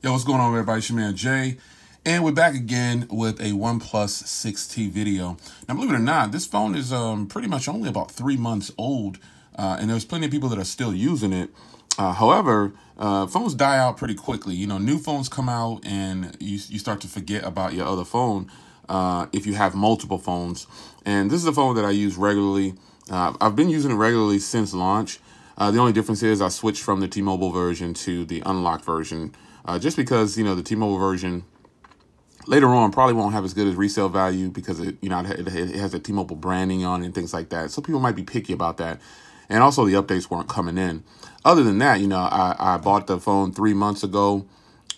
Yo, what's going on, everybody? It's your man Jay, and we're back again with a OnePlus 6T video. Now, believe it or not, this phone is pretty much only about 3 months old, and there's plenty of people that are still using it. However, phones die out pretty quickly. You know, new phones come out, and you start to forget about your other phone if you have multiple phones. And this is a phone that I use regularly. I've been using it regularly since launch. The only difference is I switched from the T-Mobile version to the unlocked version. Just because, you know, the T-Mobile version later on probably won't have as good as resale value because it has a T-Mobile branding on it and things like that. So people might be picky about that. And also the updates weren't coming in. Other than that, you know, I bought the phone 3 months ago,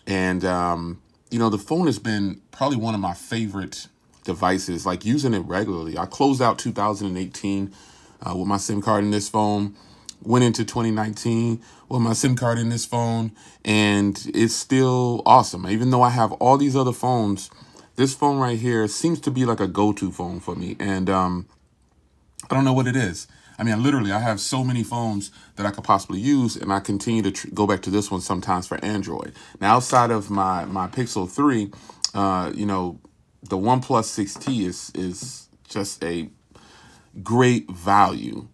and, you know, the phone has been probably one of my favorite devices, like using it regularly. I closed out 2018 with my SIM card in this phone. Went into 2019 with my SIM card in this phone, and it's still awesome. Even though I have all these other phones, this phone right here seems to be like a go-to phone for me. And I don't know what it is. I mean, I have so many phones that I could possibly use, and I continue to go back to this one sometimes for Android. Now, outside of my Pixel 3, you know, the OnePlus 6T is just a great value.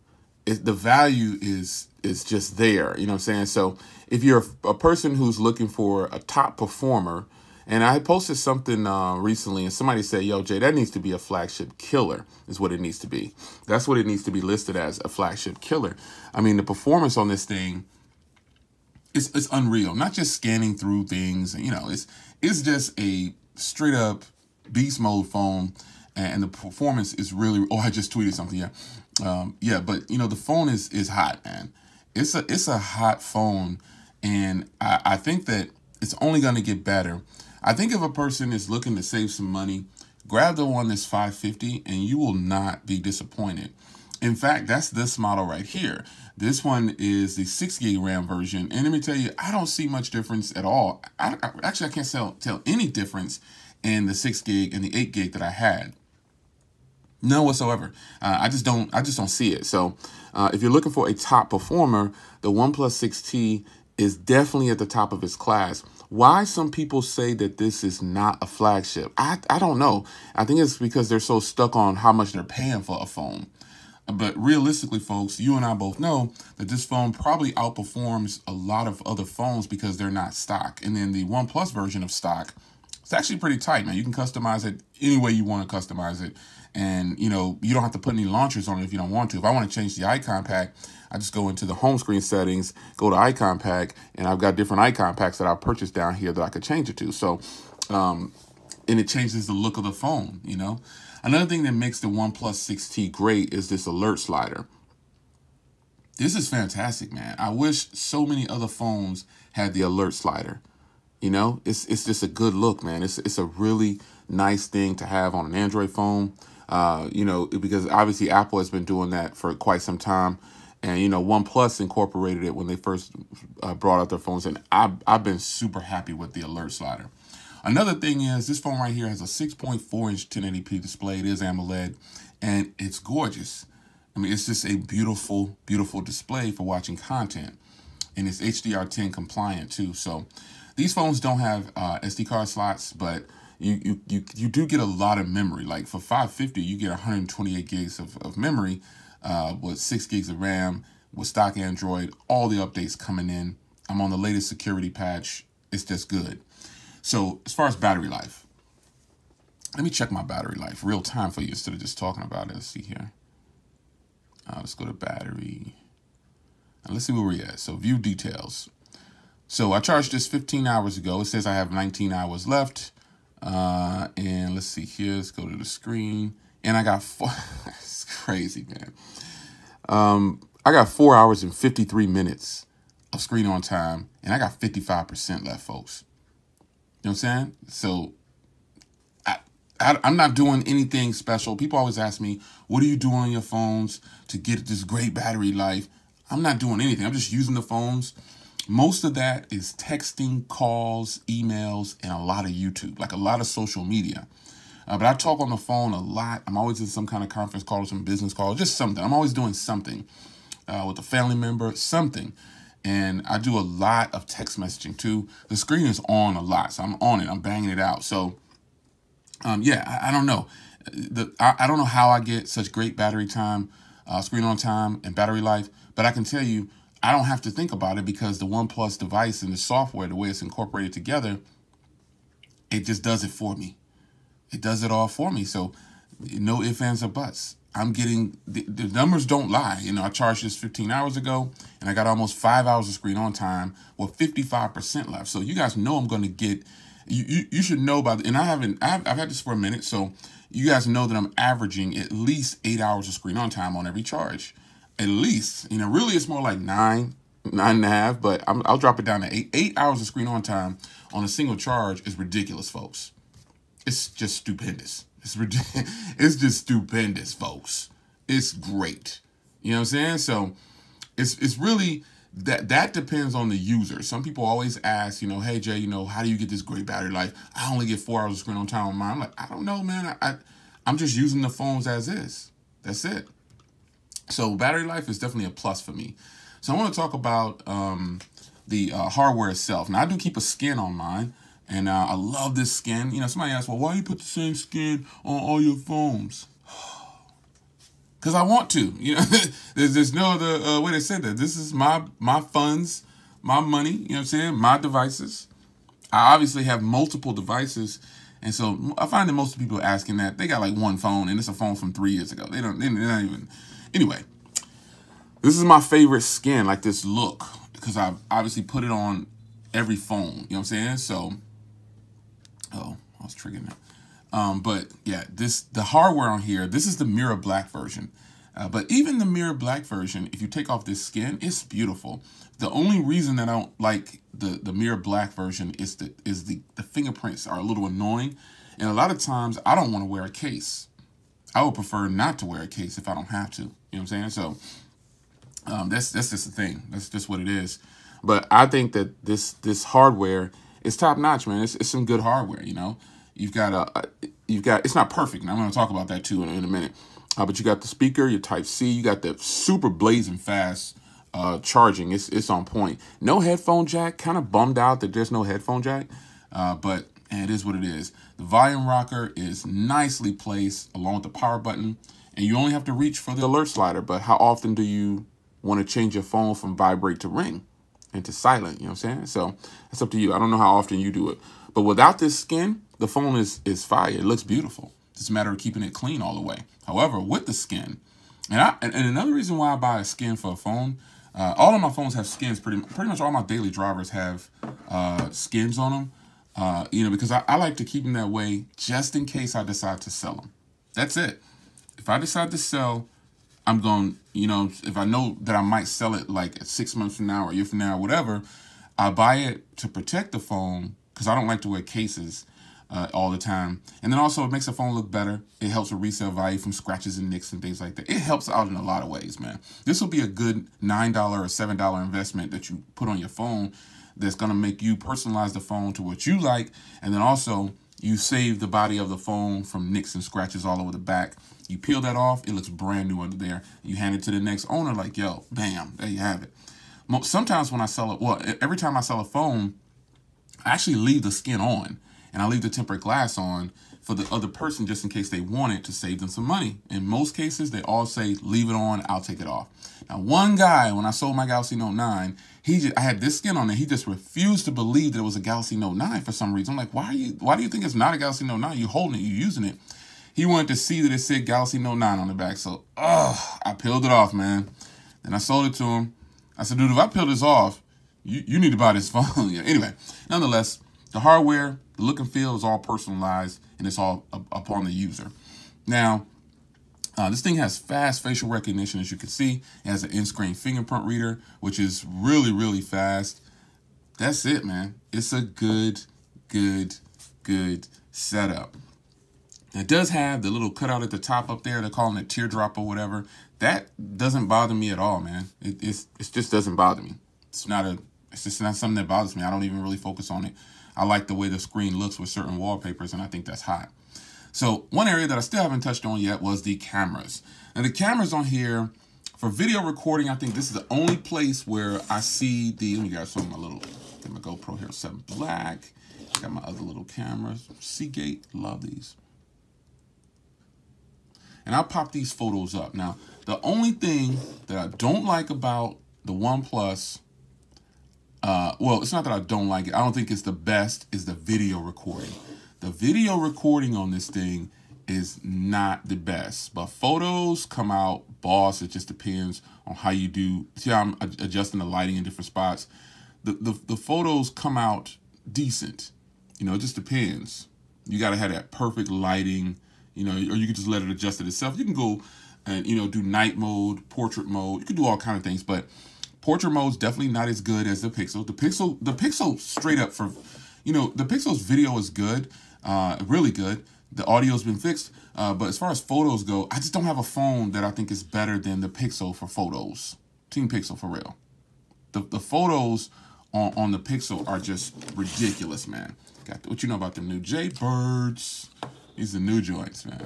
The value is just there, you know what I'm saying? So if you're a person who's looking for a top performer, and I posted something recently, and somebody said, yo, Jay, that needs to be a flagship killer is what it needs to be. That's what it needs to be listed as, a flagship killer. I mean, the performance on this thing is unreal. Not just scanning through things, you know, it's just a straight up beast mode phone. And the performance is really, oh, I just tweeted something, yeah. Yeah, but, you know, the phone is hot, man. It's a hot phone, and I think that it's only going to get better. I think if a person is looking to save some money, grab the one that's $550, and you will not be disappointed. In fact, that's this model right here. This one is the 6 gig RAM version, and let me tell you, I don't see much difference at all. Actually, I can't tell any difference in the 6 gig and the 8 gig that I had. None whatsoever. I just don't see it. So if you're looking for a top performer, the OnePlus 6T is definitely at the top of its class. Why some people say that this is not a flagship, I don't know. I think it's because they're so stuck on how much they're paying for a phone. But realistically, folks, you and I both know that this phone probably outperforms a lot of other phones because they're not stock. And then the OnePlus version of stock, it's actually pretty tight, man. You can customize it any way you want to customize it. And, you know, you don't have to put any launchers on it if you don't want to. If I want to change the icon pack, I just go into the home screen settings, go to icon pack, and I've got different icon packs that I purchased down here that I could change it to. So, and it changes the look of the phone, you know. Another thing that makes the OnePlus 6T great is this alert slider. This is fantastic, man. I wish so many other phones had the alert slider. You know, it's just a good look, man. It's a really nice thing to have on an Android phone. You know, because obviously Apple has been doing that for quite some time. And, you know, OnePlus incorporated it when they first brought out their phones. And I've been super happy with the alert slider. Another thing is this phone right here has a 6.4-inch 1080p display. It is AMOLED, and it's gorgeous. I mean, it's just a beautiful, beautiful display for watching content. And it's HDR10 compliant, too. So these phones don't have SD card slots, but you do get a lot of memory. Like for $550, you get 128 gigs of memory with 6 gigs of RAM with stock Android, all the updates coming in. I'm on the latest security patch. It's just good. So as far as battery life, let me check my battery life real time for you instead of just talking about it. Let's see here. Let's go to battery. And let's see where we're at. So view details. So I charged this 15 hours ago. It says I have 19 hours left. And let's see here. Let's go to the screen. And I got it's crazy, man. I got 4 hours and 53 minutes of screen on time. And I got 55% left, folks. You know what I'm saying? So I'm not doing anything special. People always ask me, what are you doing on your phones to get this great battery life? I'm not doing anything. I'm just using the phones. Most of that is texting, calls, emails, and a lot of YouTube, like a lot of social media. But I talk on the phone a lot. I'm always in some kind of conference call, some business call, just something. I'm always doing something with a family member, something. and I do a lot of text messaging too. The screen is on a lot, so I'm on it. I'm banging it out. So, yeah, I don't know. I don't know how I get such great battery time, screen on time, and battery life, but I can tell you, I don't have to think about it because the OnePlus device and the software, the way it's incorporated together, it just does it for me. It does it all for me. So no ifs, ands, or buts. I'm getting, the numbers don't lie. You know, I charged this 15 hours ago and I got almost 5 hours of screen on time with 55% left. So you guys know I'm going to get, you should know about it. And I've had this for a minute. So you guys know that I'm averaging at least 8 hours of screen on time on every charge. At least, you know, really it's more like 9.5, but I'll drop it down to 8. 8 hours of screen on time on a single charge is ridiculous, folks. It's just stupendous. It's just stupendous, folks. It's great. You know what I'm saying? So it's really that depends on the user. Some people always ask, you know, hey Jay, you know, how do you get this great battery life? I only get 4 hours of screen on time on mine. I'm like, I don't know, man. I'm just using the phones as is. That's it. So battery life is definitely a plus for me. So I want to talk about the hardware itself. Now I do keep a skin on mine. And I love this skin. You know, somebody asked, well, why do you put the same skin on all your phones? Because I want to. You know, there's no other way to say that. This is my funds, my money, you know what I'm saying? My devices. I obviously have multiple devices. And so I find that most people asking that, they got like one phone, and it's a phone from 3 years ago. They're not even. Anyway, this is my favorite skin, like this look, because I've obviously put it on every phone. You know what I'm saying? So, oh, I was triggering it. But yeah, the hardware on here, this is the mirror black version. But even the mirror black version, if you take off this skin, it's beautiful. The only reason that I don't like the mirror black version is the fingerprints are a little annoying. And a lot of times I don't want to wear a case. I would prefer not to wear a case if I don't have to. You know what I'm saying? So that's just the thing. That's just what it is. But I think that this hardware is top notch, man. It's some good hardware, you know. You've got it's not perfect, and I'm going to talk about that too in a minute. But you got the speaker, your Type-C, you got the super blazing fast charging. It's on point. No headphone jack. Kind of bummed out that there's no headphone jack, but it is what it is. The volume rocker is nicely placed along with the power button, and you only have to reach for the alert slider. But how often do you want to change your phone from vibrate to ring and to silent? You know what I'm saying? So that's up to you. I don't know how often you do it, but without this skin, the phone is fire. It looks beautiful. It's a matter of keeping it clean all the way. However, with the skin, and another reason why I buy a skin for a phone, all of my phones have skins. Pretty much all my daily drivers have skins on them. You know, because I like to keep them that way just in case I decide to sell them. That's it. If I decide to sell, I'm going, you know, if I know that I might sell it like 6 months from now or a year from now or whatever, I buy it to protect the phone because I don't like to wear cases all the time. And then also it makes the phone look better. It helps with resale value from scratches and nicks and things like that. It helps out in a lot of ways, man. This will be a good $9 or $7 investment that you put on your phone that's going to make you personalize the phone to what you like. And then also you save the body of the phone from nicks and scratches all over the back. You peel that off, it looks brand new under there. You hand it to the next owner like, yo, bam, there you have it. Sometimes when I sell it, well, every time I sell a phone, I actually leave the skin on. And I leave the tempered glass on for the other person just in case they want it to save them some money. In most cases, they all say, leave it on, I'll take it off. Now, one guy, when I sold my Galaxy Note 9, I had this skin on it. He just refused to believe that it was a Galaxy Note 9 for some reason. I'm like, why do you think it's not a Galaxy Note 9? You're holding it, you're using it. He wanted to see that it said Galaxy Note 9 on the back. So, I peeled it off, man. Then I sold it to him. I said, dude, if I peel this off, you need to buy this phone. Yeah. Anyway, nonetheless, the hardware, the look and feel is all personalized, and it's all upon the user. Now, this thing has fast facial recognition, as you can see. It has an in-screen fingerprint reader, which is really, really fast. That's it, man. It's a good setup. It does have the little cutout at the top up there. They're calling it teardrop or whatever. That doesn't bother me at all, man. It just doesn't bother me. It's just not something that bothers me. I don't even really focus on it. I like the way the screen looks with certain wallpapers, and I think that's hot. So one area that I still haven't touched on yet was the cameras. Now the cameras on here, For video recording, I think this is the only place where I see the, let me grab some of my little, get my GoPro here, 7 Black. Got my other little cameras. Seagate, love these. And I'll pop these photos up. Now, the only thing that I don't like about the OnePlus, well, it's not that I don't like it. I don't think it's the best, is the video recording. The video recording on this thing is not the best. But photos come out boss. It just depends on how you do. See how I'm adjusting the lighting in different spots. The photos come out decent. You know, it just depends. You got to have that perfect lighting, you know, or you can just let it adjust it itself. You can go and, you know, do night mode, portrait mode. You can do all kind of things, but portrait mode is definitely not as good as the Pixel. The Pixel straight up for, you know, the Pixel's video is good, really good. The audio's been fixed, but as far as photos go, I just don't have a phone that I think is better than the Pixel for photos. Team Pixel for real. The photos on the Pixel are just ridiculous, man. Got what you know about the new Jaybirds? These are new joints, man.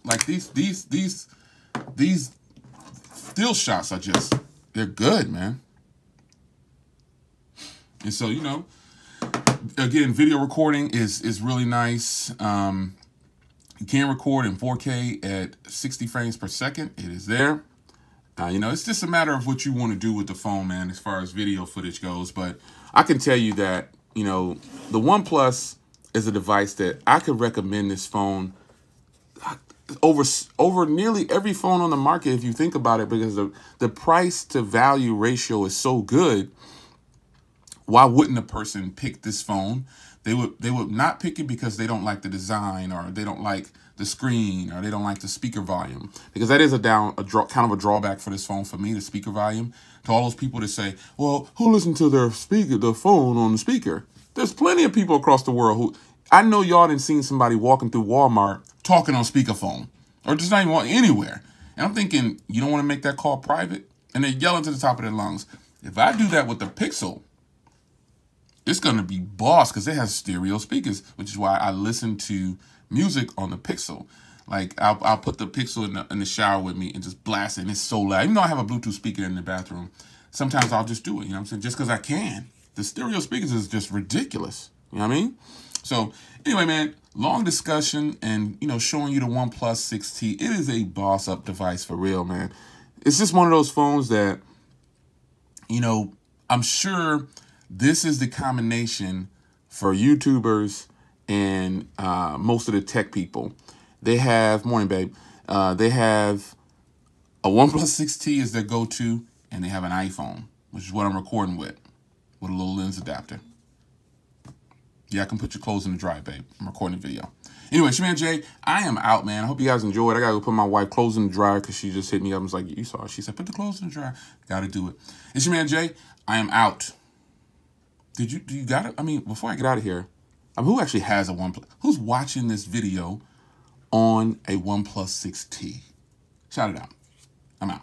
Like these still shots are just, they're good, man. And so, you know, again, video recording is really nice. You can record in 4K at 60 frames per second. It is there. You know, it's just a matter of what you want to do with the phone, man, as far as video footage goes. But I can tell you that, you know, the OnePlus is a device that I could recommend this phone over nearly every phone on the market, if you think about it, because the price to value ratio is so good. Why wouldn't a person pick this phone? They would not pick it because they don't like the design, or they don't like the screen, or they don't like the speaker volume, because that is kind of a drawback for this phone for me, the speaker volume. To all those people that say, well, who listens to their speaker, the phone on the speaker? There's plenty of people across the world who, I know y'all done seen somebody walking through Walmart talking on speakerphone, or just not even walking anywhere. And I'm thinking, you don't want to make that call private? And they're yelling to the top of their lungs. If I do that with the Pixel, it's going to be boss, because it has stereo speakers, which is why I listen to music on the Pixel. Like, I'll put the Pixel in the shower with me and just blast it, and it's so loud. Even though I have a Bluetooth speaker in the bathroom, sometimes I'll just do it, you know what I'm saying? Just because I can. The stereo speakers is just ridiculous. You know what I mean? So, anyway, man, long discussion and, you know, showing you the OnePlus 6T. It is a boss-up device for real, man. It's just one of those phones that, you know, I'm sure this is the combination for YouTubers and most of the tech people. They have, morning babe, they have a OnePlus 6T is their go-to, and they have an iPhone, which is what I'm recording with a little lens adapter. Yeah, I can put your clothes in the dryer, babe. I'm recording a video. Anyway, it's your man Jay. I am out, man. I hope you guys enjoyed. I got to go put my wife clothes in the dryer because she just hit me up and was like, you saw it. She said, put the clothes in the dryer. Got to do it. It's your man Jay. I am out. Do you got it? I mean, before I get out of here, who actually has a OnePlus? Who's watching this video on a OnePlus 6T? Shout it out. I'm out.